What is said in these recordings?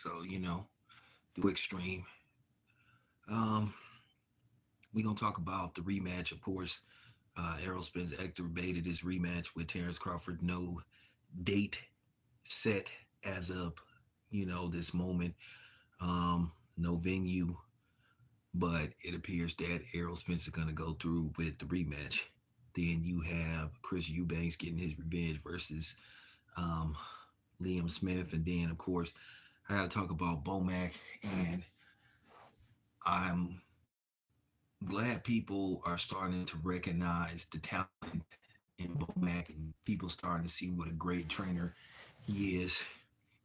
So, do extreme. Um, we're gonna talk about the rematch, of course. Errol Spence activated his rematch with Terrence Crawford. No date set as of this moment. No venue, but it appears that Errol Spence is gonna go through with the rematch. Then you have Chris Eubanks getting his revenge versus um, Liam Smith, and then of course I got to talk about Bomac, and I'm glad people are starting to recognize the talent in Bomac, and people starting to see what a great trainer he is.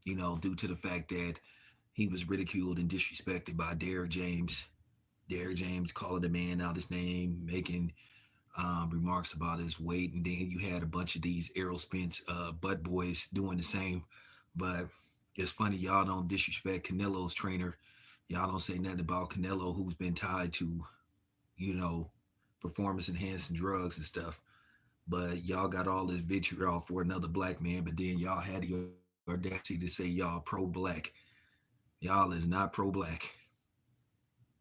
Due to the fact that he was ridiculed and disrespected by Derrick James. Derrick James calling the man out his name, making remarks about his weight, and then you had a bunch of these Errol Spence butt boys doing the same. But it's funny, y'all don't disrespect Canelo's trainer. Y'all don't say nothing about Canelo, who's been tied to, you know, performance enhancing drugs and stuff. But y'all got all this vitriol for another black man, but then y'all had the audacity to say y'all pro-black. Y'all is not pro-black.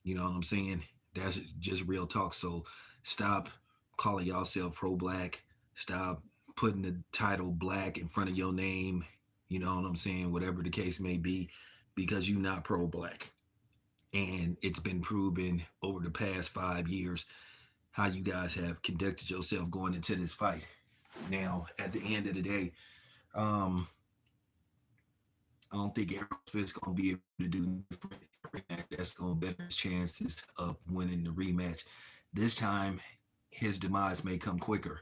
You know what I'm saying? That's just real talk. So stop calling yourself pro-black. Stop putting the title black in front of your name. You know what I'm saying? Whatever the case may be, because you're not pro-black. And it's been proven over the past 5 years how you guys have conducted yourself going into this fight. Now, at the end of the day, um, I don't think Errol Spence going to be able to do different rematch. That's going to better his chances of winning the rematch. This time, his demise may come quicker.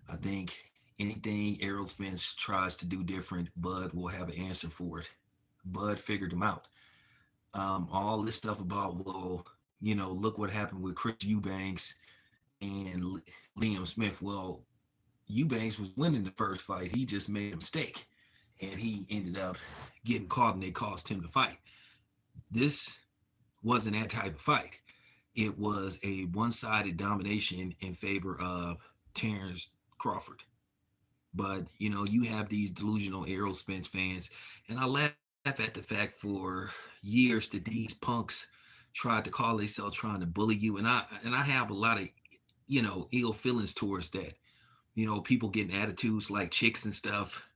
I think anything Errol Spence tries to do different, Bud will have an answer for it. Bud figured him out. All this stuff about, well, look what happened with Chris Eubanks and Liam Smith. Well, Eubanks was winning the first fight. He just made a mistake, and he ended up getting caught, and they cost him the fight. This wasn't that type of fight. It was a one-sided domination in favor of Terrence Crawford. But you have these delusional Errol Spence fans, and I laugh at the fact for years that these punks tried to call themselves trying to bully you, and I have a lot of ill feelings towards that. People getting attitudes like chicks and stuff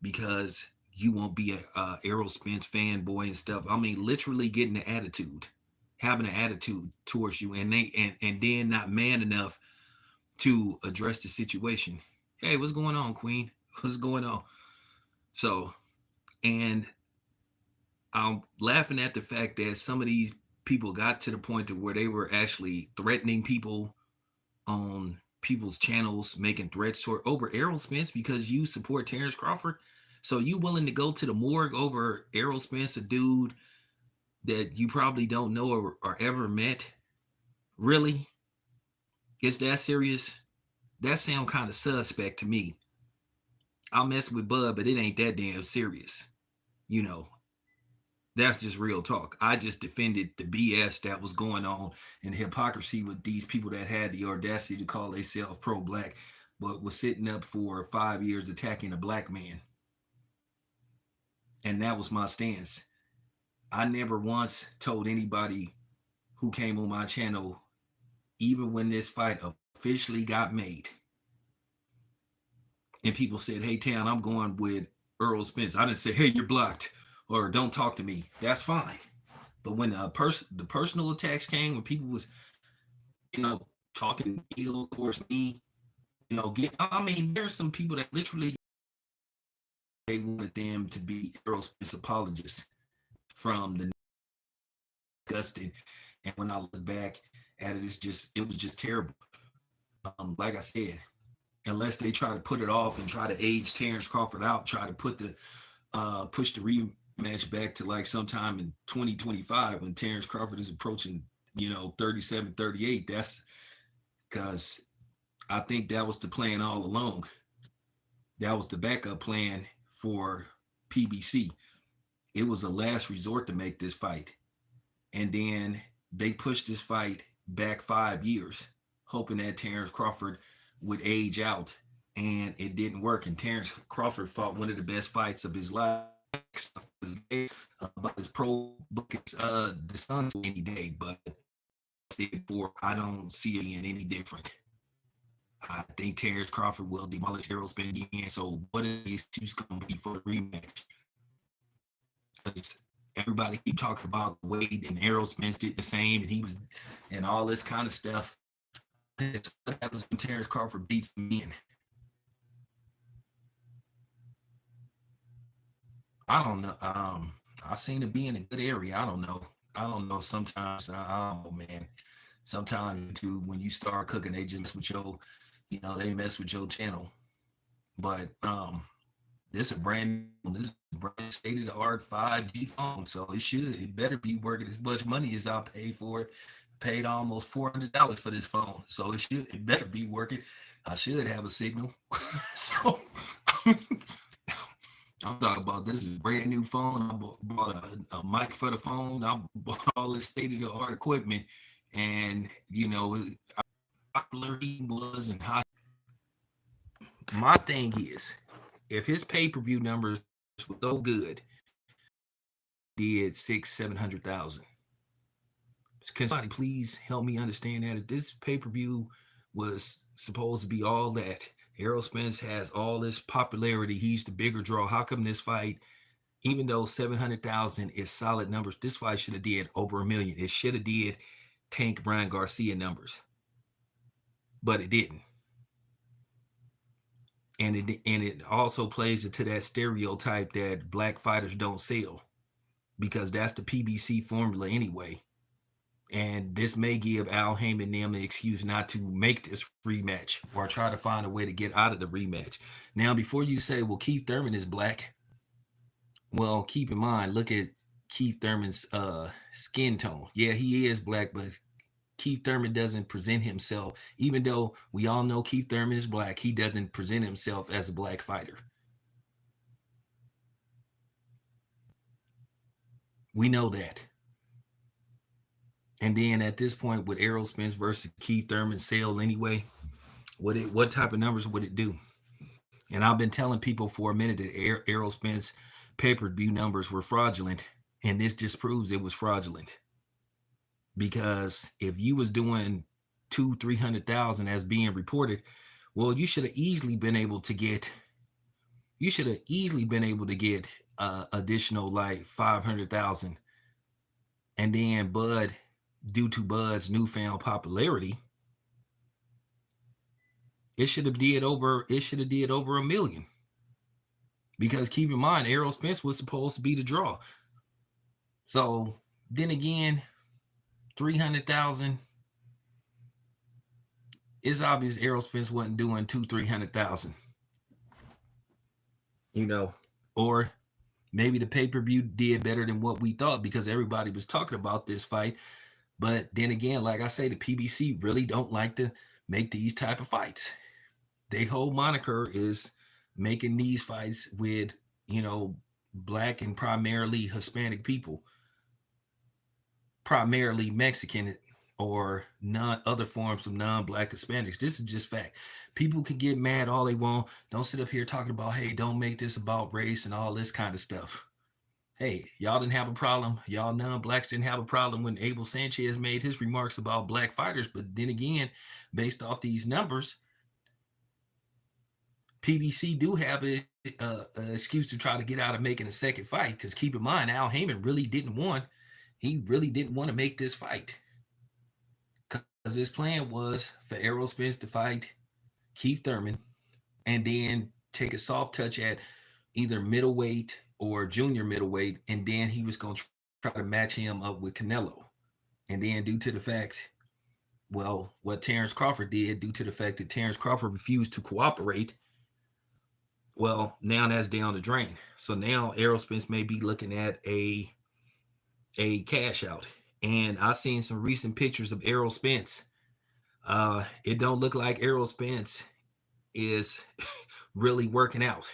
because you won't be a Errol Spence fanboy and stuff. I mean, literally getting an attitude, having an attitude towards you, and then not man enough to address the situation. Hey, what's going on, Queen? What's going on? So, and I'm laughing at the fact that some of these people got to the point to where they were actually threatening people on people's channels, making threats toward over Errol Spence because you support Terrence Crawford. So you willing to go to the morgue over Errol Spence, a dude that you probably don't know or ever met? Really? Is that serious? That sound kind of suspect to me. I'll mess with Bud, but it ain't that damn serious. You know, that's just real talk. I just defended the BS that was going on and hypocrisy with these people that had the audacity to call themselves pro-black, but was sitting up for 5 years attacking a black man. And that was my stance. I never once told anybody who came on my channel, even when this fight officially got made, and people said, "Hey, Town, I'm going with Earl Spence." I didn't say, "Hey, you're blocked," or "Don't talk to me." That's fine. But when the personal attacks came, when people was talking ill towards me, I mean, there's some people that literally they wanted them to be Earl Spence apologists from the disgusting. And when I look back at it, it was just terrible. Like I said, unless they try to put it off and try to age Terrence Crawford out, try to push the rematch back to like sometime in 2025 when Terrence Crawford is approaching 37, 38. That's because I think that was the plan all along. That was the backup plan for PBC. It was a last resort to make this fight, and then they pushed this fight back 5 years, hoping that Terrence Crawford would age out, and it didn't work. And Terrence Crawford fought one of the best fights of his life about his pro book is the Suns any day, but before I don't see it being any different. I think Terrence Crawford will demolish Errol Spence again. So what is the excuse going to be for the rematch? Because everybody keep talking about Wade and Errol Spence did the same, and he was, and all this kind of stuff. It's what happens when Terrence Crawford beats him in. I don't know. I seem to be in a good area. I don't know. I don't know. Sometimes I don't know, man. Sometimes too, when you start cooking, they just mess with your, they mess with your channel. But this is a brand state of the art 5G phone, so it better be working as much money as I paid for it. Paid almost $400 for this phone, so it better be working. I should have a signal. So I'm talking about this is a brand new phone. I bought a mic for the phone. I bought all this state of the art equipment, and how popular he was and how. My thing is, if his pay-per-view numbers were so good, did 600,000-700,000. Can somebody please help me understand that? If this pay-per-view was supposed to be all that, Errol Spence has all this popularity, he's the bigger draw. How come this fight, even though 700,000 is solid numbers, this fight should have did over 1 million? It should have did Tank Brian Garcia numbers, but it didn't. And it also plays into that stereotype that black fighters don't sell, because that's the PBC formula anyway. And this may give Al Heyman them the excuse not to make this rematch or try to find a way to get out of the rematch. Now, before you say, well, Keith Thurman is black, well, keep in mind, look at Keith Thurman's skin tone. Yeah, he is black, but Keith Thurman doesn't present himself, even though we all know Keith Thurman is black, he doesn't present himself as a black fighter. We know that. And then at this point, would Errol Spence versus Keith Thurman sell anyway? What type of numbers would it do? And I've been telling people for a minute that Errol Spence pay-per-view numbers were fraudulent, and this just proves it was fraudulent. Because if you was doing 200,000-300,000 as being reported, well, you should have easily been able to get additional like 500,000. And then Bud, due to Bud's newfound popularity, it should have did over 1 million. Because keep in mind, Errol Spence was supposed to be the draw. So then again, 300,000. It's obvious Errol Spence wasn't doing 200,000-300,000. Or maybe the pay-per-view did better than what we thought because everybody was talking about this fight. But then again, like I say, the PBC really don't like to make these type of fights. Their whole moniker is making these fights with, black and primarily Hispanic people, primarily Mexican or other forms of non-black Hispanics. This is just fact. People can get mad all they want. Don't sit up here talking about, hey, don't make this about race and all this kind of stuff. Hey, y'all didn't have a problem. Y'all non-blacks didn't have a problem when Abel Sanchez made his remarks about black fighters. But then again, based off these numbers, PBC do have an excuse to try to get out of making a second fight. Because keep in mind, Al Heyman really didn't want to make this fight. Because his plan was for Errol Spence to fight Keith Thurman and then take a soft touch at either middleweight or junior middleweight, and then he was going to try to match him up with Canelo. And then due to the fact, what Terrence Crawford did, due to the fact that Terrence Crawford refused to cooperate, well, now that's down the drain. So now Errol Spence may be looking at a cash out. And I've seen some recent pictures of Errol Spence. It don't look like Errol Spence is really working out.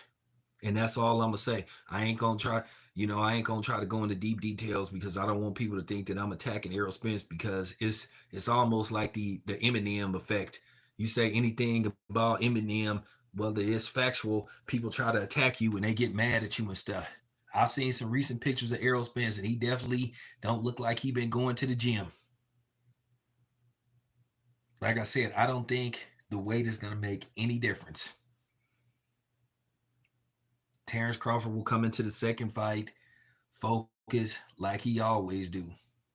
And that's all I'm gonna say. I ain't gonna try to go into deep details because I don't want people to think that I'm attacking Errol Spence, because it's almost like the Eminem effect. You say anything about Eminem, whether it's factual, people try to attack you and they get mad at you and stuff. I seen some recent pictures of Errol Spence, and he definitely don't look like he been going to the gym. Like I said, I don't think the weight is gonna make any difference. Terrence Crawford will come into the second fight focused like he always do.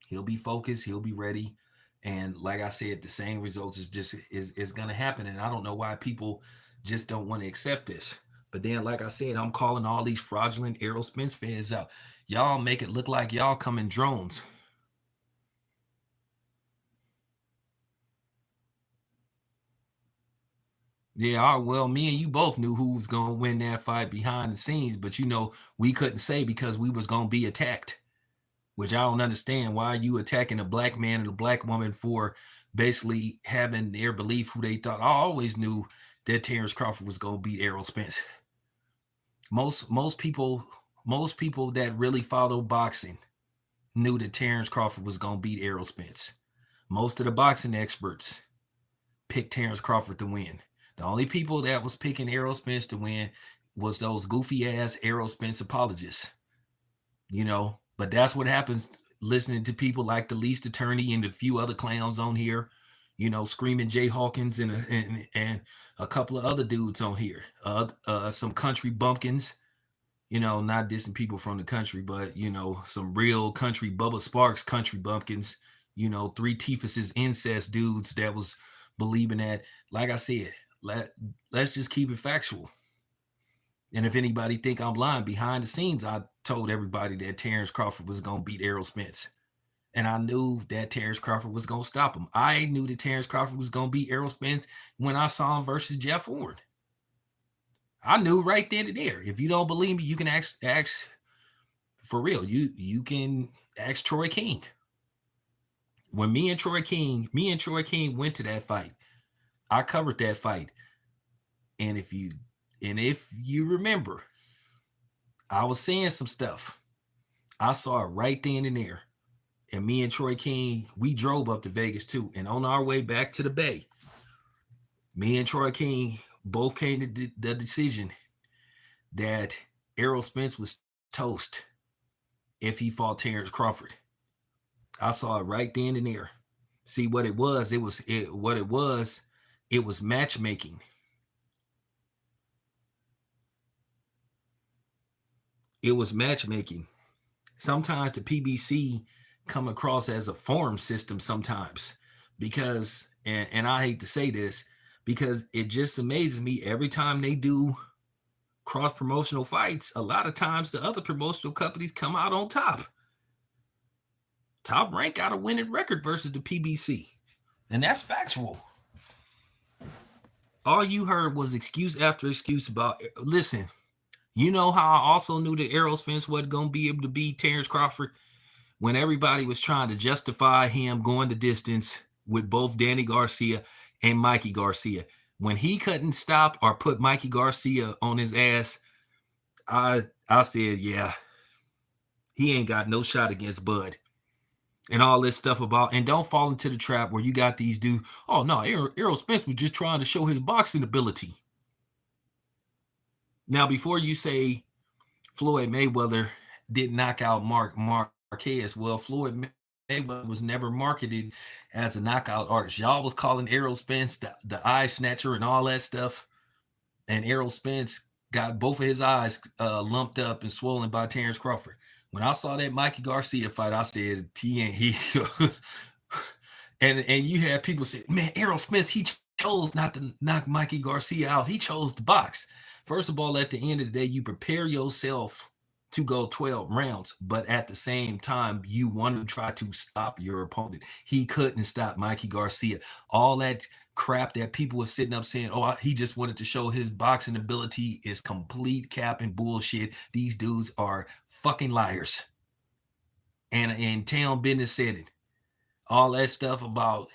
He'll be focused, he'll be ready. And like I said, the same results is gonna happen. And I don't know why people just don't want to accept this. But then, like I said, I'm calling all these fraudulent Errol Spence fans out. Y'all make it look like y'all come in drones. Yeah, well, me and you both knew who was gonna win that fight behind the scenes, but we couldn't say because we was gonna be attacked. Which I don't understand. Why are you attacking a black man and a black woman for basically having their belief who they thought? I always knew that Terrence Crawford was gonna beat Errol Spence. Most people that really follow boxing knew that Terrence Crawford was gonna beat Errol Spence. Most of the boxing experts picked Terrence Crawford to win. The only people that was picking Errol Spence to win was those goofy ass Errol Spence apologists. But that's what happens listening to people like the least attorney and a few other clowns on here, screaming Jay Hawkins and a couple of other dudes on here, some country bumpkins, not dissing people from the country, but some real country Bubba Sparks country bumpkins, three Tifuses incest dudes that was believing that. Like I said, let's just keep it factual. And if anybody think I'm lying, behind the scenes, I told everybody that Terrence Crawford was going to beat Errol Spence. And I knew that Terrence Crawford was going to stop him. I knew that Terrence Crawford was going to beat Errol Spence when I saw him versus Jeff Ward. I knew right then and there. If you don't believe me, you can ask for real. You can ask Troy King. When me and Troy King went to that fight, I covered that fight. And if you remember, I was saying some stuff. I saw it right then and there. And me and Troy King, we drove up to Vegas too. And on our way back to the Bay, me and Troy King both came to the decision that Errol Spence was toast if he fought Terrence Crawford. I saw it right then and there. See what it was? It was matchmaking. It was matchmaking. Sometimes the PBC come across as a farm system sometimes because and I hate to say this because it just amazes me every time they do cross promotional fights. A lot of times the other promotional companies come out on top. Top Rank got a winning record versus the PBC, and that's factual. All you heard was excuse after excuse about. Listen, you know how I also knew that Errol Spence wasn't gonna be able to beat Terrence Crawford when everybody was trying to justify him going the distance with both Danny Garcia and Mikey Garcia. When he couldn't stop or put Mikey Garcia on his ass, I said, yeah, he ain't got no shot against Bud. And all this stuff about, and don't fall into the trap where you got these dudes, oh no, Errol Spence was just trying to show his boxing ability. Now, before you say Floyd Mayweather did knock out Marquez, well, Floyd Mayweather was never marketed as a knockout artist. Y'all was calling Errol Spence the eye snatcher and all that stuff. And Errol Spence got both of his eyes lumped up and swollen by Terrence Crawford. When I saw that Mikey Garcia fight, I said, he and you had people say, man, Errol Spence, he chose not to knock Mikey Garcia out. He chose to box. First of all, at the end of the day, you prepare yourself to go 12 rounds, but at the same time, you want to try to stop your opponent. He couldn't stop Mikey Garcia. All that crap that people were sitting up saying, oh, he just wanted to show his boxing ability is complete cap and bullshit. These dudes are fucking liars. And Town Business said it. All that stuff about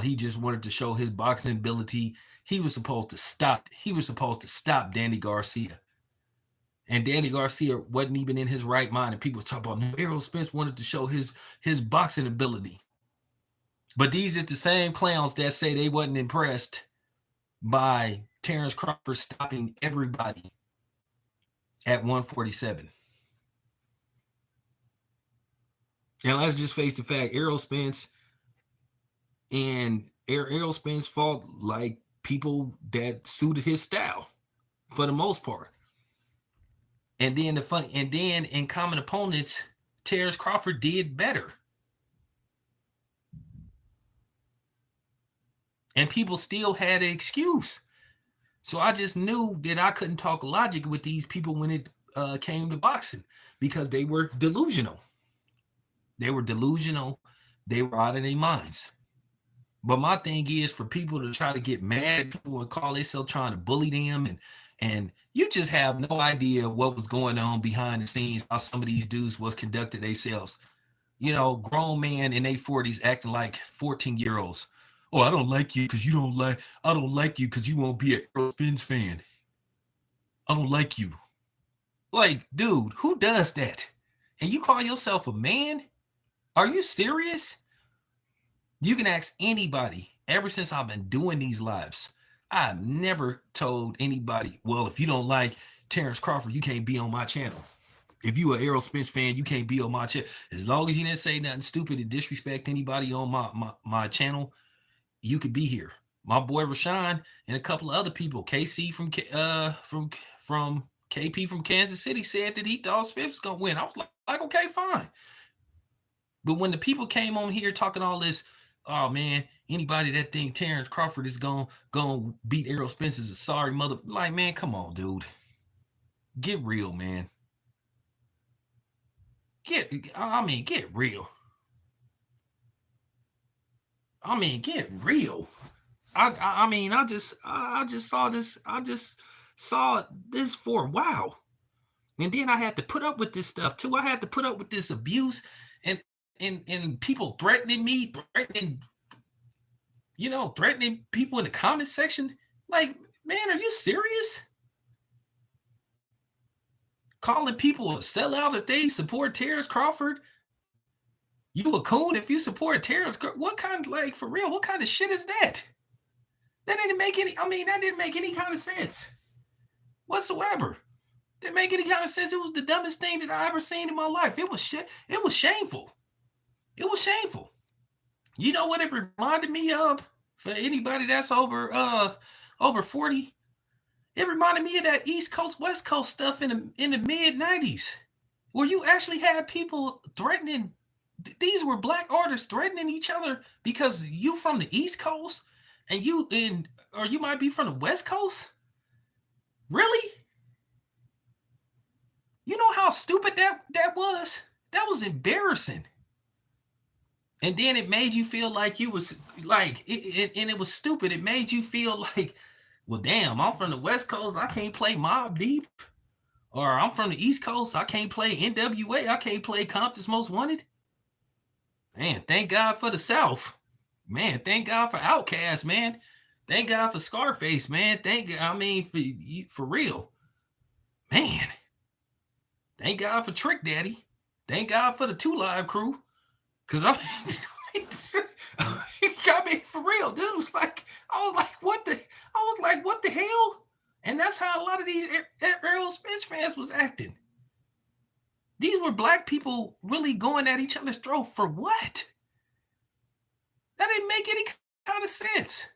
he just wanted to show his boxing ability. He was supposed to stop. He was supposed to stop Danny Garcia. And Danny Garcia wasn't even in his right mind. And people was talking about, no, Errol Spence wanted to show his boxing ability. But these is the same clowns that say they wasn't impressed by Terrence Crawford stopping everybody at 147. And let's just face the fact, Errol Spence and Errol Spence fought like people that suited his style for the most part. And then in common opponents, Terrence Crawford did better. And people still had an excuse. So I just knew that I couldn't talk logic with these people when it came to boxing because they were delusional. They were delusional. They were out of their minds. But my thing is for people to try to get mad, people would call themselves trying to bully them, and you just have no idea what was going on behind the scenes, how some of these dudes was conducting themselves. You know, grown man in their 40s acting like 14-year-olds. Oh, I don't like you because you don't like, I don't like you because you won't be a Earl Spence fan. I don't like you. Like, dude, who does that? And you call yourself a man? Are you serious? You can ask anybody. Ever since I've been doing these lives, I've never told anybody, well, if you don't like Terrence Crawford, you can't be on my channel. If you an Errol Spence fan, you can't be on my channel. As long as you didn't say nothing stupid to disrespect anybody on my channel, you could be here. My boy Rashawn and a couple of other people, KC from KP from Kansas City, said that he thought Spence was gonna win. I was like, okay, fine. But when the people came on here talking all this, oh man, anybody that think Terrence Crawford is gonna beat Errol Spence is a sorry mother. Like, man, come on, dude. Get real, man. Get real. I mean, get real. I just saw this. I just saw this for a while. And then I had to put up with this stuff too. I had to put up with this abuse and people threatening me, threatening people in the comment section. Like, man, are you serious? Calling people a sellout if they support Terrence Crawford? You a coon if you support Terrence? What kind, like, for real? What kind of shit is that? That didn't make any. I mean, that didn't make any kind of sense whatsoever. Didn't make any kind of sense. It was the dumbest thing that I ever seen in my life. It was shit. It was shameful. It was shameful. You know what it reminded me of? For anybody that's over 40, it reminded me of that East Coast West Coast stuff in the mid 90s, where you actually had people threatening. These were black artists threatening each other because you from the East Coast and or you might be from the West Coast. Really? You know how stupid that was? That was embarrassing. And then it made you feel like you was like, and it was stupid. It made you feel like, well, damn, I'm from the West Coast. I can't play Mobb Deep. Or I'm from the East Coast. I can't play NWA. I can't play Compton's Most Wanted. Man, thank God for the South. Man, thank God for Outkast, man. Thank God for Scarface, man. For real. Man. Thank God for Trick Daddy. Thank God for the 2 Live crew. Cause I mean, for real, dude. I was like, what the hell? And that's how a lot of these Errol Spence fans was acting. These were black people really going at each other's throat for what? That didn't make any kind of sense.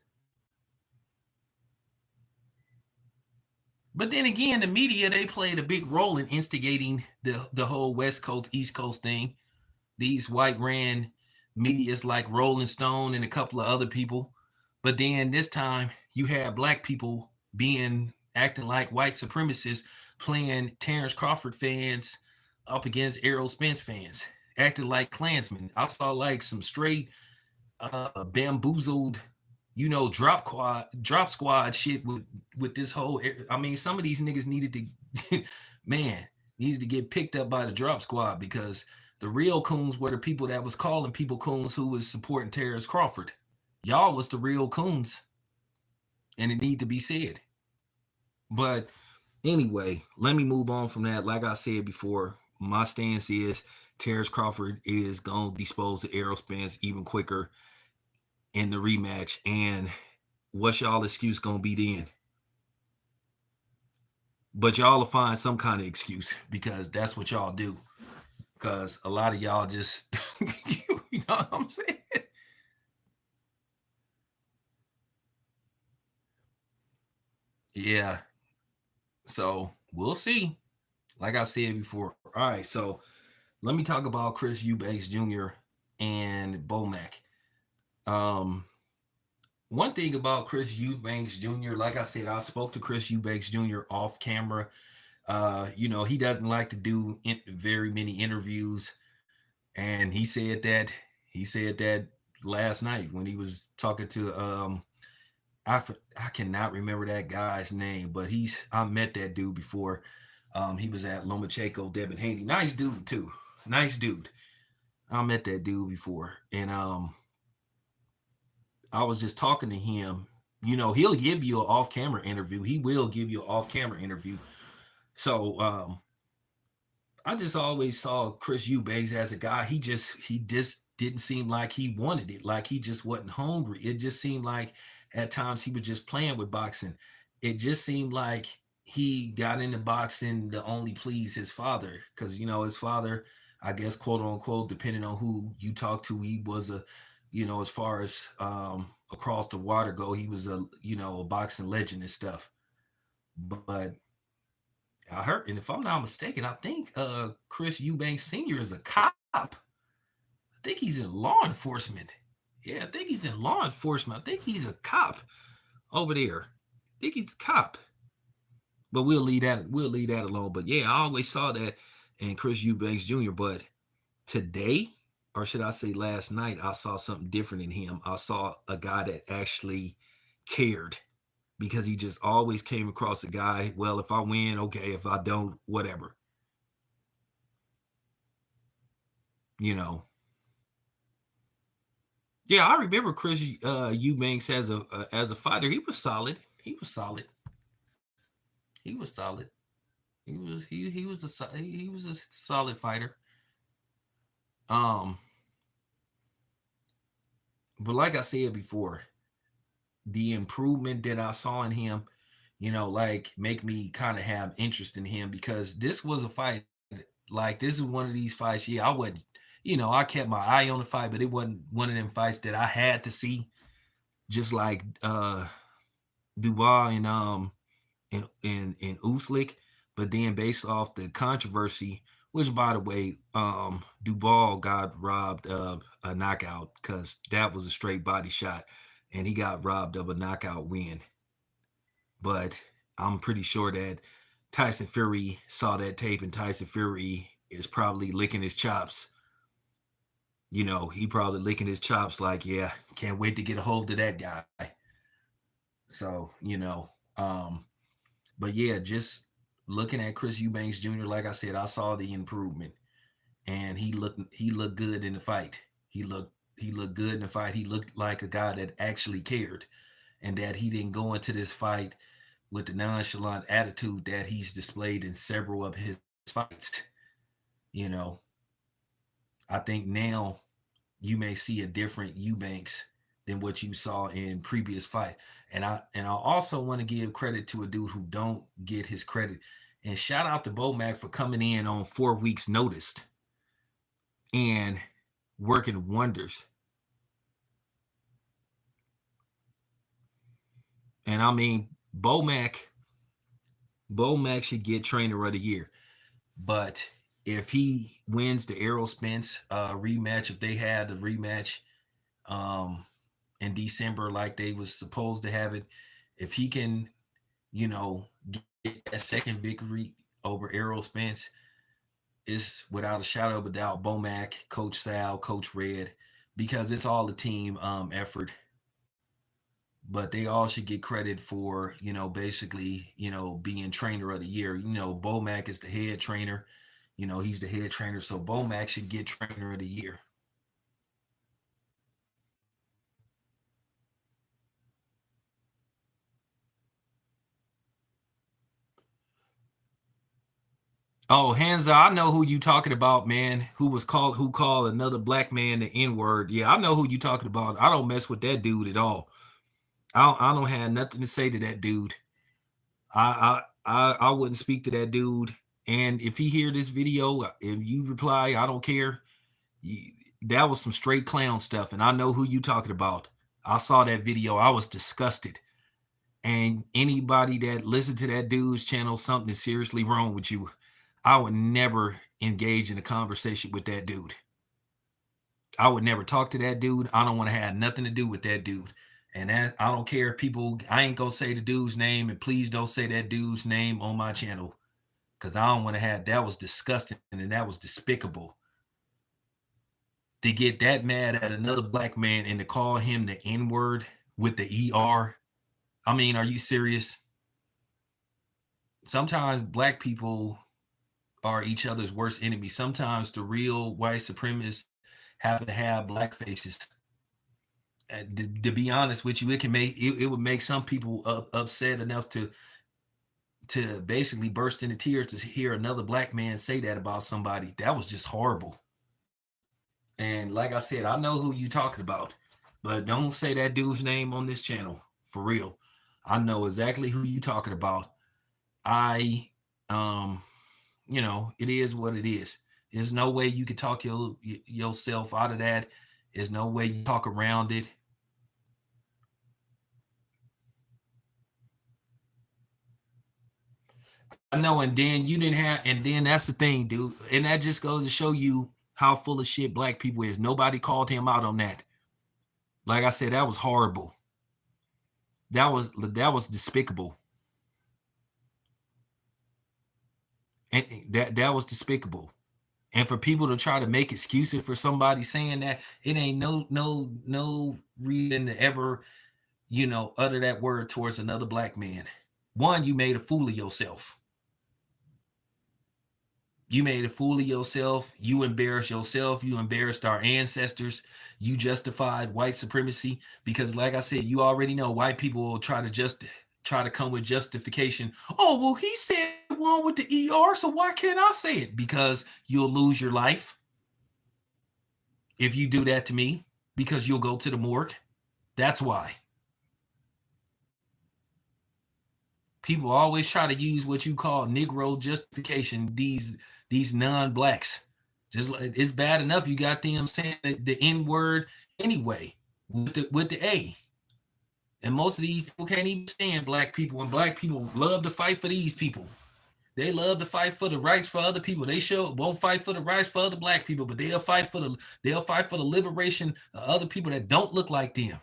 But then again, the media, they played a big role in instigating the whole West Coast, East Coast thing. These white ran medias like Rolling Stone and a couple of other people. But then this time you had black people acting like white supremacists, playing Terrence Crawford fans up against Errol Spence fans, acting like Klansmen. I saw like some straight bamboozled, drop squad shit with this whole. I mean, some of these niggas needed to needed to get picked up by the drop squad, because the real coons were the people that was calling people coons who was supporting Terrence Crawford. Y'all was the real coons, and it need to be said. But anyway, let me move on from that. Like I said before, my stance is Terrence Crawford is going to dispose of Errol Spence even quicker in the rematch. And what's y'all excuse going to be then? But y'all will find some kind of excuse, because that's what y'all do. Because a lot of y'all just You know what I'm saying? Yeah. So we'll see. Like I said before. All right. So let me talk about Chris Eubanks Jr. and Bomac. Um, One thing about Chris Eubanks Jr., like I said, I spoke to Chris Eubanks Jr. off camera. He doesn't like to do very many interviews, and he said that last night when he was talking to I cannot remember that guy's name, but I met that dude before. He was at Lomachenko, Devin Haney. Nice dude too. Nice dude. I met that dude before, and I was just talking to him. He'll give you an off-camera interview. He will give you an off-camera interview. So I just always saw Chris Eubanks as a guy. He just didn't seem like he wanted it. Like he just wasn't hungry. It just seemed like at times he was just playing with boxing. It just seemed like he got into boxing to only please his father, because his father, I guess, quote unquote, depending on who you talk to, he was as far as across the water go, he was a boxing legend and stuff. But I heard, and if I'm not mistaken, I think Chris Eubanks Sr. is a cop. I think he's in law enforcement. Yeah, I think he's in law enforcement. I think he's a cop over there. I think he's a cop. But we'll leave that alone. But yeah, I always saw that in Chris Eubanks Jr. But today, or should I say last night, I saw something different in him. I saw a guy that actually cared, because he just always came across a guy, well, if I win, okay, if I don't, whatever. You know. Yeah, I remember Chris Eubanks as a fighter. He was solid. He was solid. He was solid. He was a solid fighter. Um, but like I said before, the improvement that I saw in him, like make me kind of have interest in him, because this was a fight. Like this is one of these fights. Yeah, I wasn't. I kept my eye on the fight, but it wasn't one of them fights that I had to see. Just like Dubois and Uslik. But then based off the controversy, which by the way, Dubois got robbed of a knockout, because that was a straight body shot, and he got robbed of a knockout win. But I'm pretty sure that Tyson Fury saw that tape, and Tyson Fury is probably licking his chops. He probably licking his chops like, yeah, can't wait to get a hold of that guy. So, but yeah, just looking at Chris Eubanks Jr., like I said, I saw the improvement, and he looked good in the fight. He looked good in the fight. He looked like a guy that actually cared, and that he didn't go into this fight with the nonchalant attitude that he's displayed in several of his fights. You know, I think now you may see a different Eubanks than what you saw in previous fight. And I also want to give credit to a dude who don't get his credit. And shout out to Bomac for coming in on 4 weeks notice and working wonders. And I mean, Bomac should get trainer of the year. But if he wins the Errol Spence rematch, if they had the rematch um, in December like they was supposed to have it, if he can, get a second victory over Errol Spence, is without a shadow of a doubt Bomac, Coach Sal, Coach Red, because it's all a team effort. But they all should get credit for, basically, being trainer of the year. Bomac is the head trainer. He's the head trainer, so Bomac should get trainer of the year. Oh, Hansa, I know who you talking about, man. Who called another black man the N word? Yeah, I know who you talking about. I don't mess with that dude at all. I don't have nothing to say to that dude. I wouldn't speak to that dude. And if he hear this video, if you reply, I don't care. that was some straight clown stuff, and I know who you talking about. I saw that video. I was disgusted. And anybody that listened to that dude's channel, something is seriously wrong with you. I would never engage in a conversation with that dude. I would never talk to that dude. I don't want to have nothing to do with that dude. And that, I don't care if people, I ain't gonna say the dude's name, and please don't say that dude's name on my channel. Cause I don't want to have, that was disgusting and that was despicable. To get that mad at another black man and to call him the N-word with the ER. I mean, are you serious? Sometimes black people are each other's worst enemy. Sometimes the real white supremacists have to have black faces. To be honest with you, it would make some people upset enough to basically burst into tears to hear another black man say that about somebody. That was just horrible. And like I said, I know who you talking about, but don't say that dude's name on this channel for real. I know exactly who you talking about. I, it is what it is. There's no way you can talk yourself out of that. There's no way you talk around it. I know, and then you didn't have, and then that's the thing, dude. And that just goes to show you how full of shit black people is. Nobody called him out on that. Like I said, that was horrible. That was despicable. And that was despicable. And for people to try to make excuses for somebody saying that, it ain't no reason to ever, utter that word towards another black man. One, you made a fool of yourself. You made a fool of yourself. You embarrassed yourself. You embarrassed our ancestors. You justified white supremacy because, like I said, you already know white people will try to come with justification. Oh, well, he said one with the ER, so why can't I say it? Because you'll lose your life if you do that to me, because you'll go to the morgue. That's why. People always try to use what you call Negro justification. These non-blacks, just like it's bad enough you got them saying the N-word anyway with the A. And most of these people can't even stand black people, and black people love to fight for these people. They love to fight for the rights for other people. They won't fight for the rights for other black people, but they'll fight for the liberation of other people that don't look like them.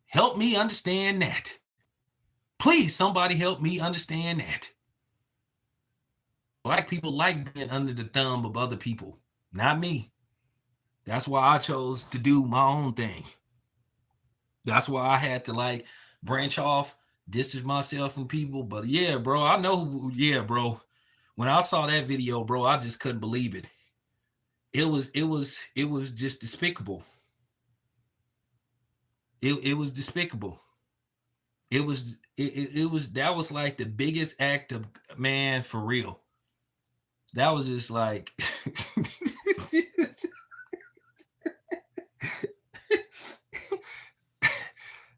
Help me understand that. Please, somebody help me understand that. Black people like being under the thumb of other people, not me. That's why I chose to do my own thing. That's why I had to branch off, distance myself from people. But yeah, bro, I know. Yeah, bro. When I saw that video, bro, I just couldn't believe it. It was just despicable. It was despicable. It was that was like the biggest act of, man, for real. That was just like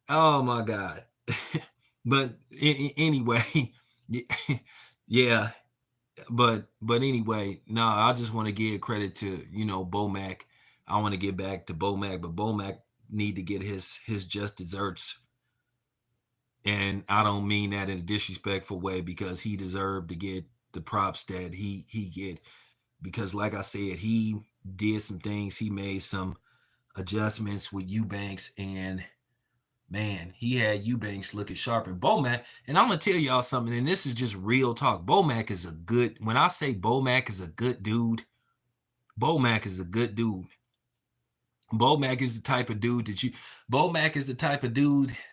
oh my God. But anyway, yeah. But anyway, no, I just want to give credit to, Bomac. I want to get back to Bomac, but Bomac need to get his just desserts. And I don't mean that in a disrespectful way, because he deserved to get the props that he get. Because like I said, he did some things. He made some adjustments with Eubanks, and man, he had Eubanks looking sharp. And Bomac, and I'm gonna tell y'all something, and this is just real talk. Bomac is a good, when I say Bomac is a good dude, Bomac is a good dude. Bomac is the type of dude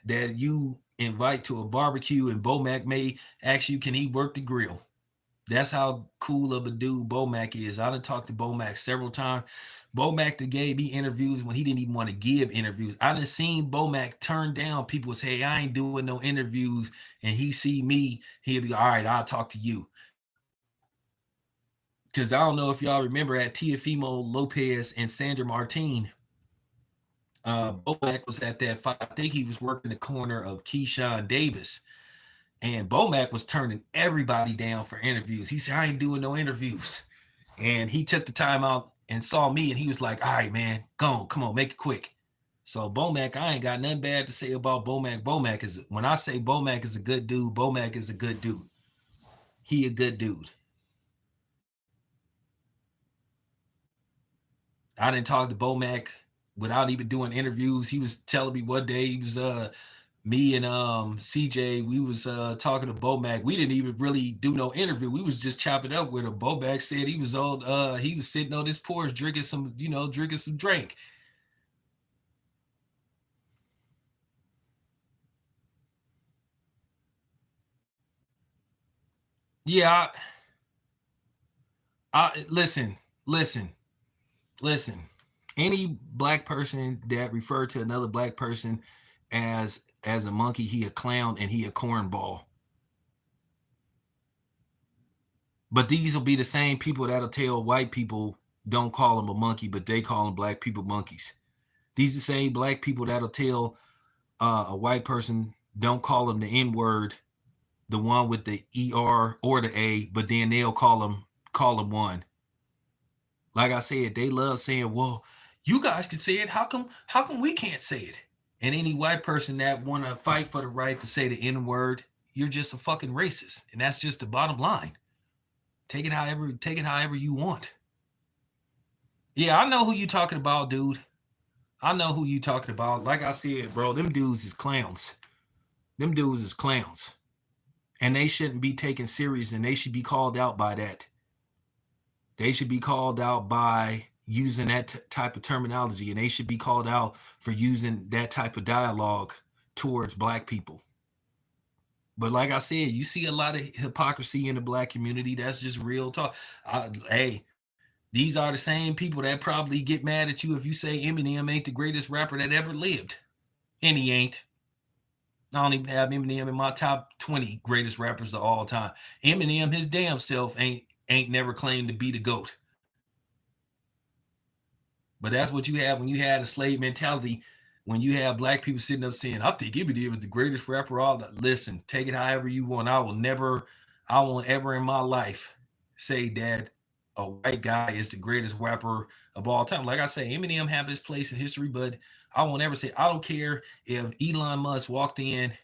that you invite to a barbecue, and Bomac may ask you, can he work the grill? That's how cool of a dude Bomac is. I done talked to Bomac several times. Bomac that gave me interviews when he didn't even want to give interviews. I done seen Bomac turn down people say, hey, I ain't doing no interviews. And he see me, he'll be, all right, I'll talk to you. Because I don't know if y'all remember at Teofimo Lopez and Sandra Martin, Bomac was at that fight. I think he was working the corner of Keyshawn Davis. And Bomac was turning everybody down for interviews. He said, I ain't doing no interviews. And he took the time out. and saw me, and he was like, "All right, man, go on, come on, make it quick." So Bomac, I ain't got nothing bad to say about Bomac. Bomac is, when I say Bomac is a good dude, Bomac is a good dude. He a good dude. I didn't talk to Bomac without even doing interviews. He was telling me one day, he was me and CJ, we was talking to Bomac. We didn't even really do no interview. We was just chopping up with him. Bomac said he was on he was sitting on his porch drinking some, drinking some drink. Yeah, I listen, listen, listen. Any black person that referred to another black person as a monkey, he a clown and he a cornball. But these will be the same people that'll tell white people don't call them a monkey, but they call them black people monkeys. These are the same black people that'll tell a white person don't call them the N word, the one with the ER or the A, but then they'll call them one. Like I said, they love saying, "Well, you guys can say it. How come we can't say it?" And any white person that want to fight for the right to say the N word, you're just a fucking racist, and that's just the bottom line. Take it however you want. Yeah, I know who you talking about, dude. I know who you talking about. Like I said, bro, them dudes is clowns. Them dudes is clowns. And they shouldn't be taken serious, and they should be called out by that. They should be called out by using that type of terminology, and they should be called out for using that type of dialogue towards black people. But like I said, you see a lot of hypocrisy in the black community. That's just real talk. Hey, these are the same people that probably get mad at you if you say Eminem ain't the greatest rapper that ever lived. And he ain't. I don't even have Eminem in my top 20 greatest rappers of all time. Eminem, his damn self, ain't never claimed to be the GOAT. But that's what you have when you had a slave mentality. When you have black people sitting up saying, "I think Eminem is the greatest rapper." All that. Listen, take it however you want. I won't ever in my life say that a white guy is the greatest rapper of all time. Like I say, Eminem have his place in history, but I won't ever say. I don't care if Elon Musk walked in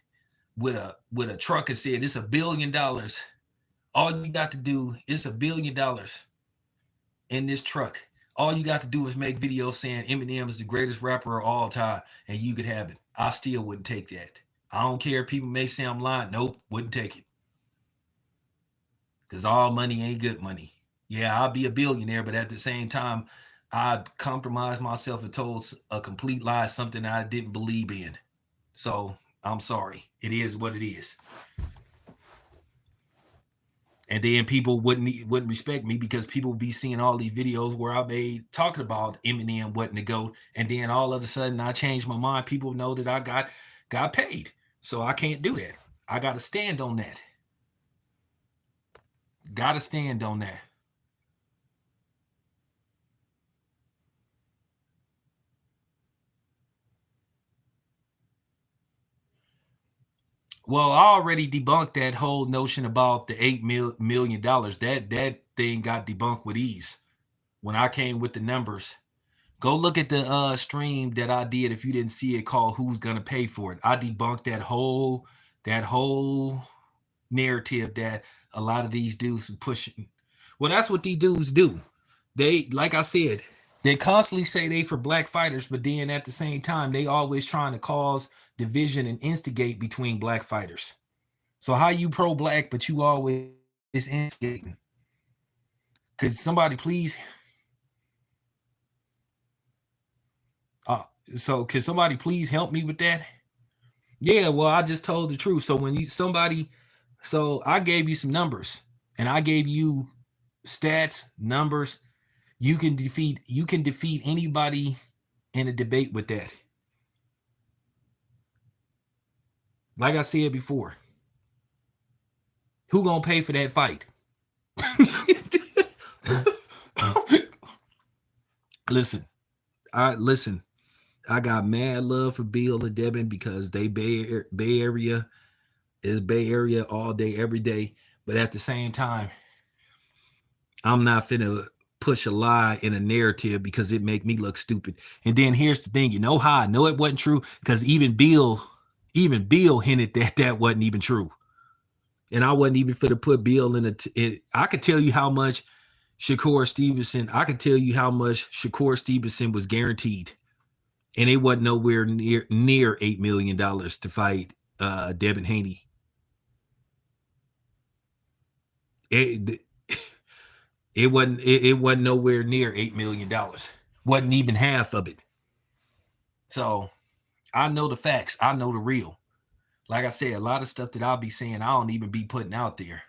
with a truck and said it's $1 billion. All you got to do is $1 billion in this truck. All you got to do is make videos saying Eminem is the greatest rapper of all time, and you could have it. I still wouldn't take that. I don't care if people may say I'm lying. Nope, wouldn't take it. Because all money ain't good money. Yeah, I'll be a billionaire, but at the same time, I'd compromise myself and told a complete lie, something I didn't believe in. So I'm sorry. It is what it is. And then people wouldn't respect me because people be seeing all these videos where I made talking about Eminem wasn't to go, and then all of a sudden I changed my mind. People know that I got paid, so I can't do that. I got to stand on that. Got to stand on that. Well, I already debunked that whole notion about the $8 million. That thing got debunked with ease when I came with the numbers. Go look at the stream that I did if you didn't see it, called "Who's Gonna Pay for It." I debunked that whole narrative that a lot of these dudes are pushing. Well, that's what these dudes do. They, like I said, they constantly say they for black fighters, but then at the same time, they always trying to cause division and instigate between black fighters. So how you pro black, but you always instigating? Could somebody please uh so could somebody please help me with that? Yeah, well, I just told the truth. So when you somebody, so I gave you some numbers and I gave you stats, numbers. You can defeat anybody in a debate with that. Like I said before, who gonna pay for that fight? listen, listen. I got mad love for Bill and Devin because they Bay Area is Bay Area all day, every day. But at the same time, I'm not finna push a lie in a narrative because it make me look stupid. And then here's the thing, you know how I know it wasn't true? Because even Bill hinted that that wasn't even true. And I wasn't even fit to put Bill in I could tell you how much Shakur Stevenson, I could tell you how much Shakur Stevenson was guaranteed. And it wasn't nowhere near $8 million to fight Devin Haney. It wasn't nowhere near $8 million. Wasn't even half of it. So I know the facts. I know the real. Like I said, a lot of stuff that I'll be saying, I don't even be putting out there.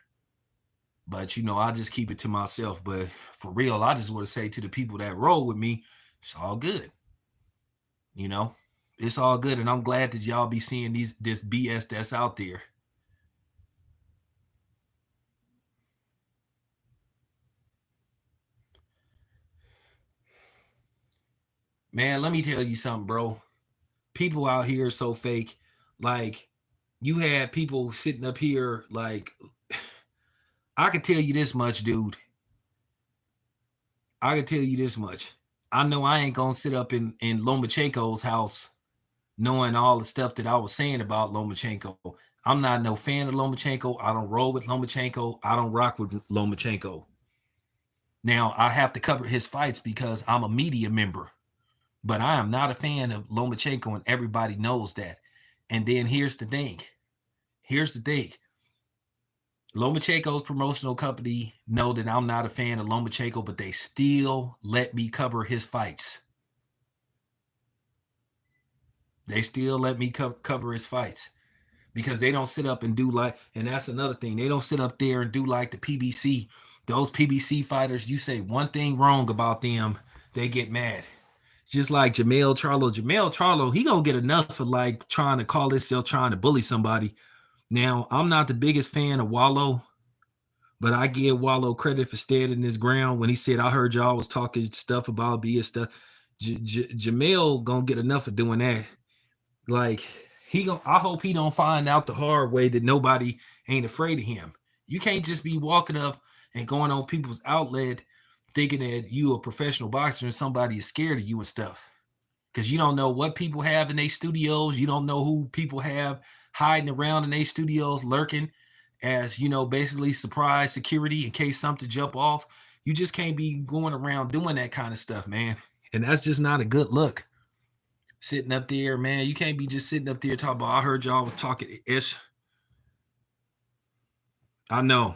But, I just keep it to myself. But for real, I just want to say to the people that roll with me, it's all good. It's all good. And I'm glad that y'all be seeing this BS that's out there. Man, let me tell you something, bro. People out here are so fake. Like, you had people sitting up here, like, I can tell you this much, dude. I can tell you this much. I know I ain't gonna sit up in Lomachenko's house knowing all the stuff that I was saying about Lomachenko. I'm not no fan of Lomachenko. I don't roll with Lomachenko. I don't rock with Lomachenko. Now, I have to cover his fights because I'm a media member. But I am not a fan of Lomachenko, and everybody knows that. And then here's the thing. Lomachenko's promotional company know that I'm not a fan of Lomachenko, but they still let me cover his fights. They still let me cover his fights because they don't sit up and do like, and that's another thing. They don't sit up there and do like the PBC. Those PBC fighters, you say one thing wrong about them, they get mad. Just like Jamel Charlo, he gonna get enough for like trying to call himself trying to bully somebody. Now, I'm not the biggest fan of Wallow, but I give Wallow credit for standing his ground when he said, I heard y'all was talking stuff about BS stuff. Jamel gonna get enough of doing that. Like, I hope he don't find out the hard way that nobody ain't afraid of him. You can't just be walking up and going on people's outlet thinking that you a professional boxer and somebody is scared of you and stuff. Because you don't know what people have in their studios. You don't know who people have hiding around in their studios, lurking as, basically surprise security in case something jump off. You just can't be going around doing that kind of stuff, man. And that's just not a good look. Sitting up there, man, you can't be just sitting up there talking about, I heard y'all was talking ish. I know.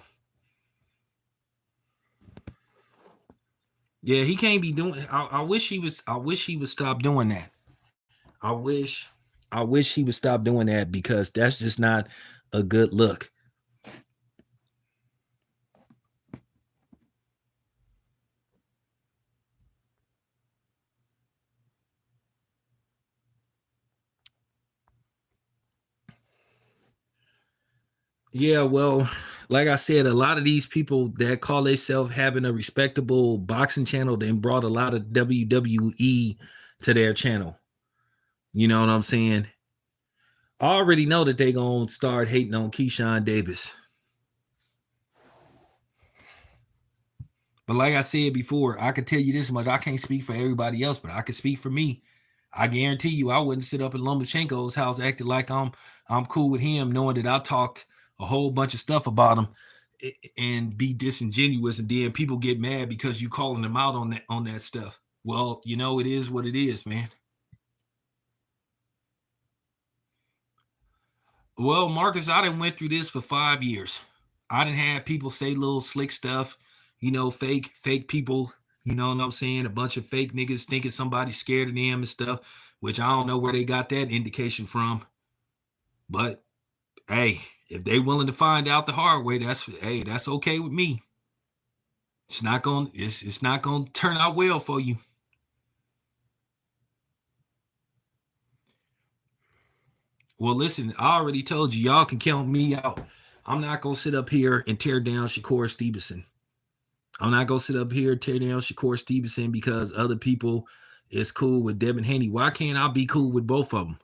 Yeah, he can't be doing. I wish he would stop doing that. I wish he would stop doing that because that's just not a good look. Yeah, well, like I said, a lot of these people that call themselves having a respectable boxing channel, then brought a lot of WWE to their channel. You know what I'm saying? I already know that they gonna start hating on Keyshawn Davis. But like I said before, I could tell you this much. I can't speak for everybody else, but I can speak for me. I guarantee you I wouldn't sit up in Lomachenko's house acting like I'm cool with him, knowing that I talked a whole bunch of stuff about him and be disingenuous, and then people get mad because you calling them out on that stuff. Well, it is what it is, man. Well, Marcus, I done went through this for 5 years. I didn't have people say little slick stuff, fake people, you know what I'm saying? A bunch of fake niggas thinking somebody's scared of them and stuff, which I don't know where they got that indication from. But hey, if they willing to find out the hard way, that's okay with me. It's not gonna turn out well for you. Well, listen, I already told you, y'all can count me out. I'm not gonna sit up here and tear down Shakur Stevenson. I'm not gonna sit up here and tear down Shakur Stevenson because other people is cool with Devin Haney. Why can't I be cool with both of them?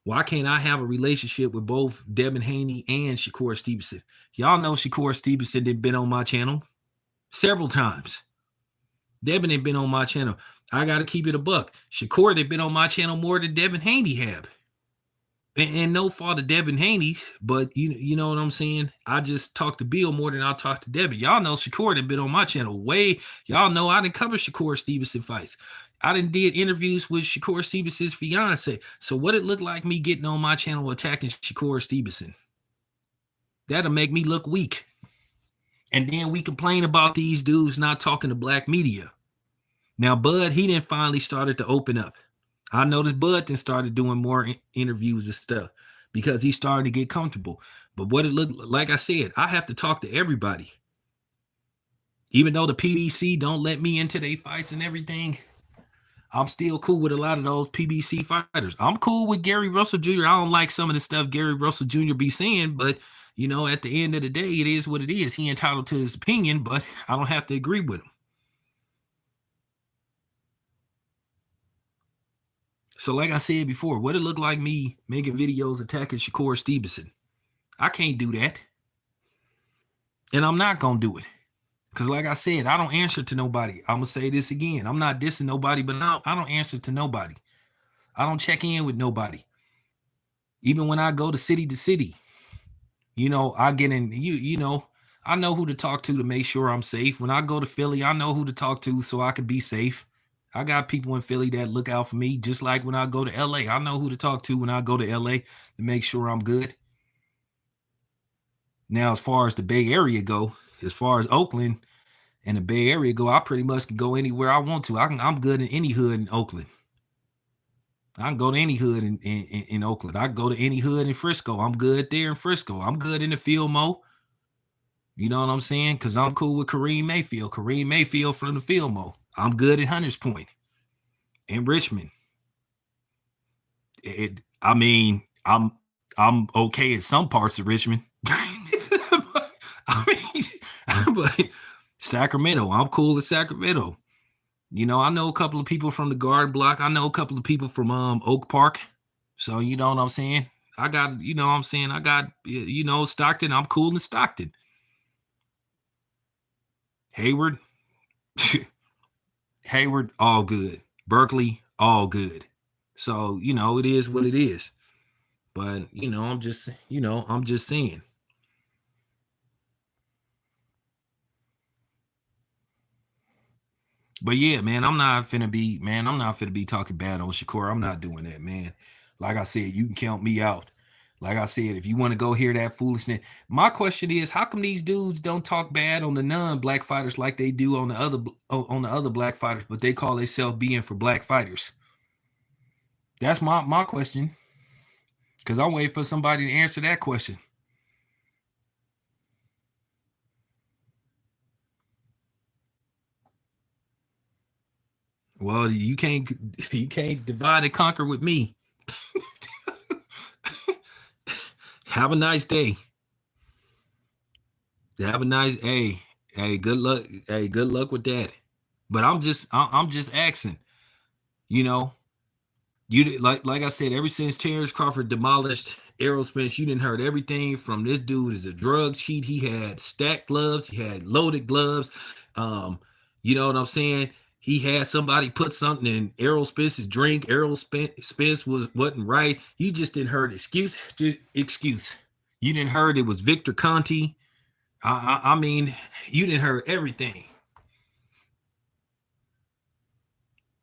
Why can't I have a relationship with both Devin Haney and Shakur Stevenson? Y'all know Shakur Stevenson had been on my channel several times. Devin had been on my channel. I got to keep it a buck. Shakur had been on my channel more than Devin Haney have. And no fault of Devin Haney, but you know what I'm saying? I just talked to Bill more than I talked to Devin. Y'all know Shakur had been on my channel way. Y'all know I didn't cover Shakur Stevenson fights. I didn't did interviews with Shakur Stevenson's fiance. So what it looked like me getting on my channel attacking Shakur Stevenson? That'll make me look weak. And then we complain about these dudes not talking to black media. Now, Bud, he then finally started to open up. I noticed Bud then started doing more interviews and stuff because he's starting to get comfortable. But what it looked like, I said, I have to talk to everybody. Even though the PBC don't let me into their fights and everything, I'm still cool with a lot of those PBC fighters. I'm cool with Gary Russell Jr. I don't like some of the stuff Gary Russell Jr. be saying, but you know, at the end of the day, it is what it is. He entitled to his opinion, but I don't have to agree with him. So like I said before, what it looked like me making videos attacking Shakur Stevenson. I can't do that. And I'm not going to do it. Because like I said, I don't answer to nobody. I'm going to say this again. I'm not dissing nobody, but I don't answer to nobody. I don't check in with nobody. Even when I go to city, you know, I get in, you know, I know who to talk to make sure I'm safe. When I go to Philly, I know who to talk to so I can be safe. I got people in Philly that look out for me, just like when I go to LA. I know who to talk to when I go to LA to make sure I'm good. Now, as far as the Bay Area go, as far as Oakland and the Bay Area go, I pretty much can go anywhere I want to. I'm good in any hood in Oakland. I can go to any hood in Oakland. I can go to any hood in Frisco. I'm good there in Frisco. I'm good in the Fillmore. You know what I'm saying? Because I'm cool with Kareem Mayfield. Kareem Mayfield from the Fillmore. I'm good at Hunters Point in Richmond. I mean, I'm okay at some parts of Richmond. I mean, but Sacramento, I'm cool at Sacramento. You know, I know a couple of people from the Garden Block. I know a couple of people from Oak Park. So you know what I'm saying? I got, you know what I'm saying? I got, you know, Stockton. I'm cool in Stockton. Hayward, Hayward, all good. Berkeley, all good. So, you know, it is what it is. But, you know, I'm just saying. But yeah, man, I'm not finna be talking bad on Shakur. I'm not doing that, man. Like I said, you can count me out. Like I said, if you want to go hear that foolishness, my question is, how come these dudes don't talk bad on the non-black fighters like they do on the other black fighters, but they call themselves being for black fighters? That's my question. Because I'm waiting for somebody to answer that question. Well, you can't divide and conquer with me. Have a nice day. Have a nice good luck. Hey, good luck with that. But I'm just asking, you know, you like I said, ever since Terrence Crawford demolished Errol Spence, you didn't heard everything from this dude is a drug cheat. He had stacked gloves, he had loaded gloves. You know what I'm saying? He had somebody put something in Errol Spence's drink. Errol Spence wasn't right. You just didn't heard excuse. You didn't heard it was Victor Conti. I mean, you didn't heard everything.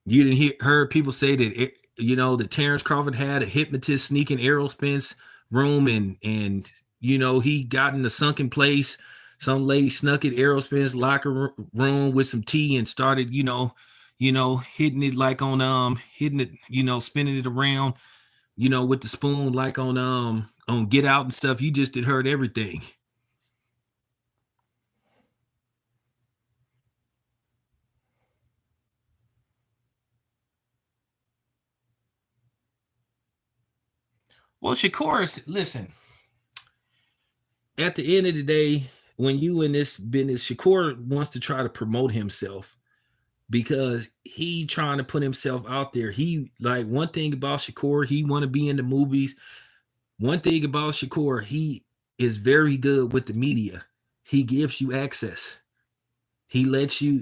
You didn't heard people say that you know that Terrence Crawford had a hypnotist sneak in Errol Spence room and you know he got in the sunken place. Some lady snuck in Errol Spence locker room with some tea and started hitting it like on hitting it spinning it around with the spoon like on Get Out and stuff. You just had heard everything. Well, Shakur, listen, at the end of the day, when you in this business, Shakur wants to try to promote himself because he trying to put himself out there. He like one thing about Shakur, he want to be in the movies. One thing about Shakur, he is very good with the media. He gives you access. He lets you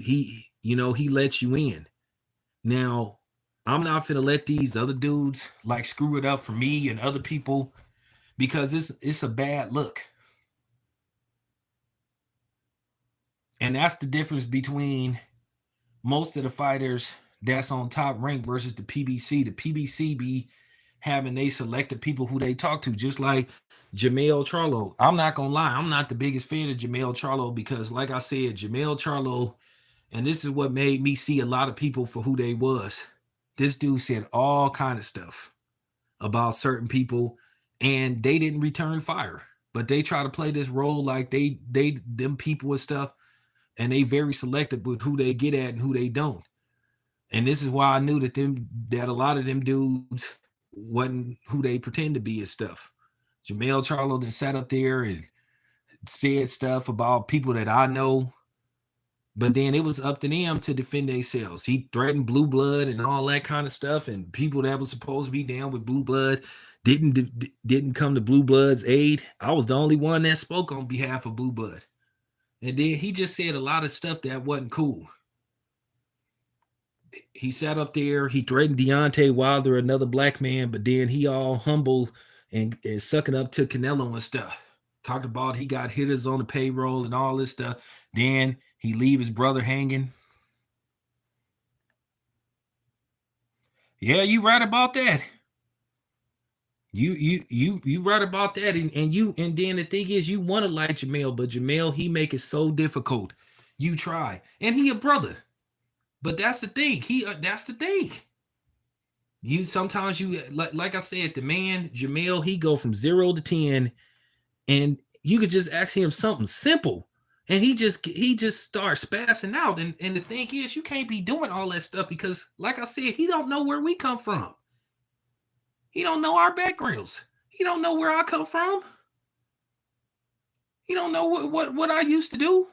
he lets you in. Now, I'm not finna let these other dudes like screw it up for me and other people because it's a bad look. And that's the difference between most of the fighters that's on top rank versus the PBC. The PBC be having they selected people who they talk to, just like Jamel Charlo. I'm not gonna lie, I'm not the biggest fan of Jamel Charlo because, like I said, Jamel Charlo, and this is what made me see a lot of people for who they was. This dude said all kind of stuff about certain people, and they didn't return fire. But they try to play this role like they them people and stuff, and they very selective with who they get at and who they don't. And this is why I knew that a lot of them dudes wasn't who they pretend to be and stuff. Jamel Charlo that sat up there and said stuff about people that I know, but then it was up to them to defend themselves. He threatened blue blood and all that kind of stuff, and people that was supposed to be down with blue blood didn't come to blue blood's aid. I was the only one that spoke on behalf of blue blood, and then he just said a lot of stuff that wasn't cool. He sat up there, he threatened Deontay Wilder, another black man, but then he all humble and sucking up to Canelo and stuff. Talked about he got hitters on the payroll and all this stuff. Then he leave his brother hanging. Yeah, you right about that. You right about that. And then the thing is, you want to like Jamel, but Jamel, he make it so difficult. You try. And he a brother. But that's the thing. That's the thing. You sometimes like I said, the man Jamel, he go from 0 to 10, and you could just ask him something simple, and he just starts spazzing out. And the thing is, you can't be doing all that stuff because, like I said, he don't know where we come from. He don't know our backgrounds. He don't know where I come from. He don't know what I used to do.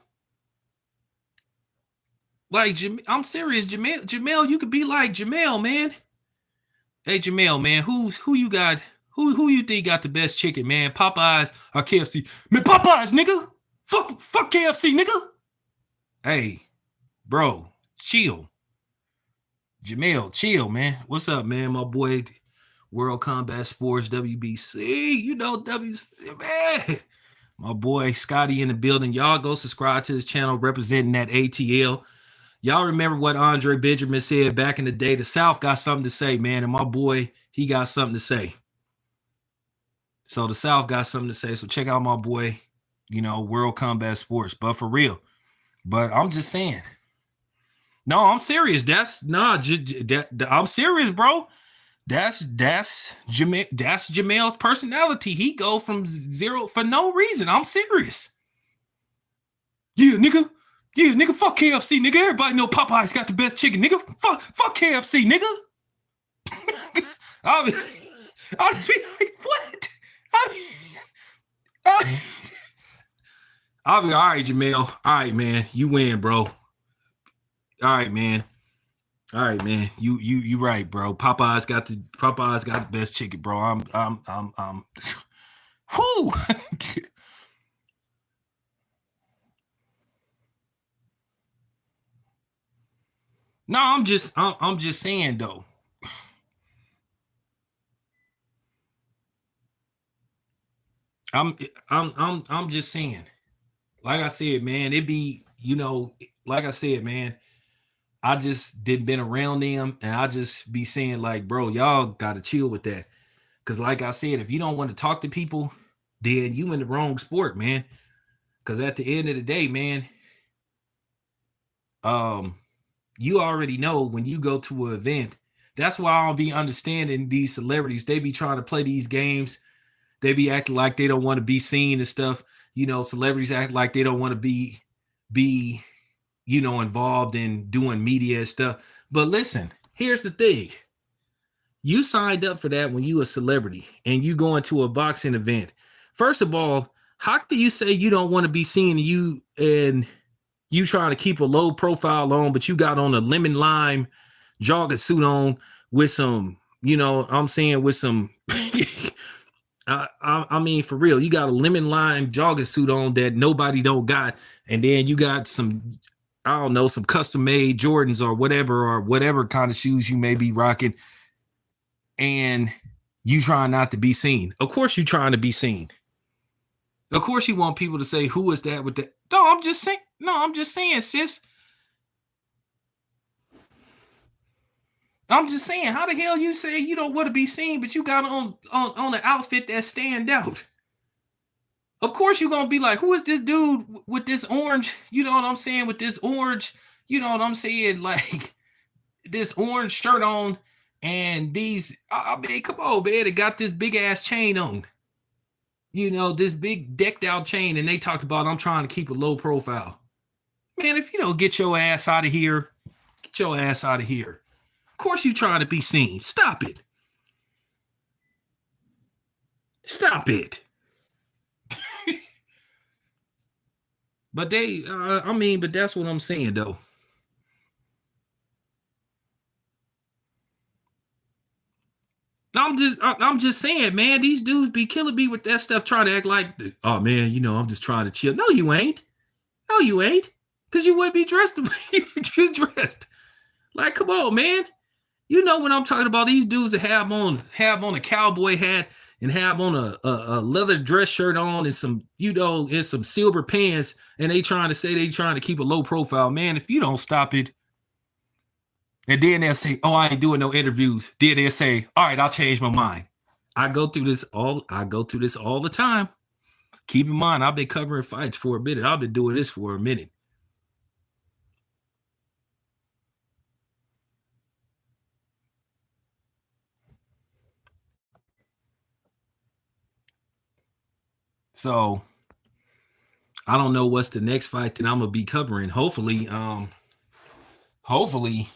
Like, I'm serious, Jamel, you could be like Jamel, man. Hey, Jamel, man, who you got? Who you think got the best chicken, man? Popeyes or KFC? Man, Popeyes, nigga. Fuck KFC, nigga. Hey, bro, chill. Jamel, chill, man. What's up, man? My boy, World Combat Sports, WBC. You know, WBC, man. My boy Scotty in the building. Y'all go subscribe to his channel representing that ATL. Y'all remember what Andre Benjamin said back in the day? The South got something to say, man. And my boy, he got something to say. So the South got something to say. So check out my boy, World Combat Sports. But for real. But I'm just saying. No, I'm serious. I'm serious, bro. That's Jamel's personality. He go from 0 for no reason. I'm serious. Yeah, nigga. Yeah, nigga, fuck KFC, nigga. Everybody know Popeyes got the best chicken, nigga. Fuck KFC, nigga. I'll be like, what? I'll be all right, Jamel. All right, man. You win, bro. All right, man. All right, man. You right, bro. Popeyes got the best chicken, bro. I'm whoo. No, I'm just saying though. I'm just saying. Like I said, man, it be, like I said, man, I just did been around them, and I just be saying like, bro, y'all gotta chill with that. Cause like I said, if you don't want to talk to people, then you in the wrong sport, man. Cause at the end of the day, man, you already know when you go to an event. That's why I don't be understanding these celebrities. They be trying to play these games. They be acting like they don't want to be seen and stuff. Celebrities act like they don't want to be involved in doing media and stuff. But listen, here's the thing. You signed up for that when you a celebrity and you go into a boxing event. First of all, how can you say you don't want to be seen and you trying to keep a low profile on, but you got on a lemon lime jogging suit on with some, I'm saying with some, I mean, for real, you got a lemon lime jogging suit on that nobody don't got. And then you got some, I don't know, some custom made Jordans or whatever kind of shoes you may be rocking, and you trying not to be seen. Of course you trying to be seen. Of course you want people to say, who is that with that? No, I'm just saying, sis. I'm just saying, how the hell you say you don't want to be seen, but you got on an outfit that stand out? Of course you're gonna be like, who is this dude with this orange? You know what I'm saying? With this orange, you know what I'm saying? Like this orange shirt on, and these. I mean, come on, man! It got this big ass chain on. You know, this big decked out chain, and they talked about I'm trying to keep a low profile. Man, if you don't get your ass out of here, get your ass out of here. Of course you trying to be seen. Stop it. Stop it. But but that's what I'm saying though. I'm just saying, man, these dudes be killing me with that stuff, trying to act like, oh man, you know, I'm just trying to chill. No, you ain't. No, you ain't. Because you wouldn't be dressed the way you dressed. Like, come on, man. You know what I'm talking about. These dudes that have on a cowboy hat and have on a leather dress shirt on and some, you know, and some silver pants, and they trying to say they trying to keep a low profile. Man, if you don't stop it, and then they'll say, oh, I ain't doing no interviews. Then they'll say, all right, I'll change my mind. I go through this all the time. Keep in mind, I've been covering fights for a minute. I've been doing this for a minute. So I don't know what's the next fight that I'm gonna be covering. Hopefully, hopefully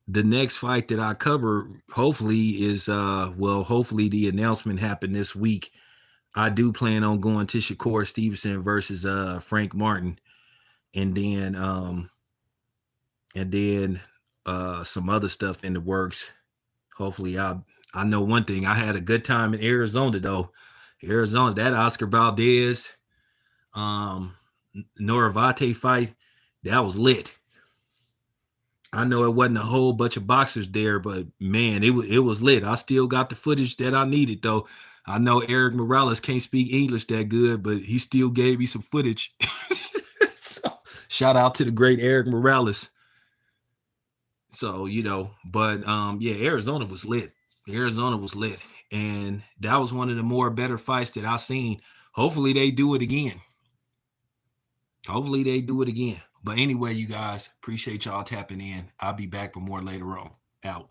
the next fight that I cover, hopefully is hopefully the announcement happened this week. I do plan on going to Shakur Stevenson versus Frank Martin, and then some other stuff in the works. Hopefully I know one thing. I had a good time in Arizona though. Arizona, that Oscar Valdez Noravate fight, that was lit. I know it wasn't a whole bunch of boxers there, but man, it was lit. I still got the footage that I needed though. I know Eric Morales can't speak English that good, but he still gave me some footage. So, shout out to the great Eric Morales. So, you know, but yeah, Arizona was lit. Arizona was lit. And that was one of the more better fights that I've seen. Hopefully they do it again. Hopefully they do it again. But anyway, you guys, appreciate y'all tapping in. I'll be back with more later on. Out.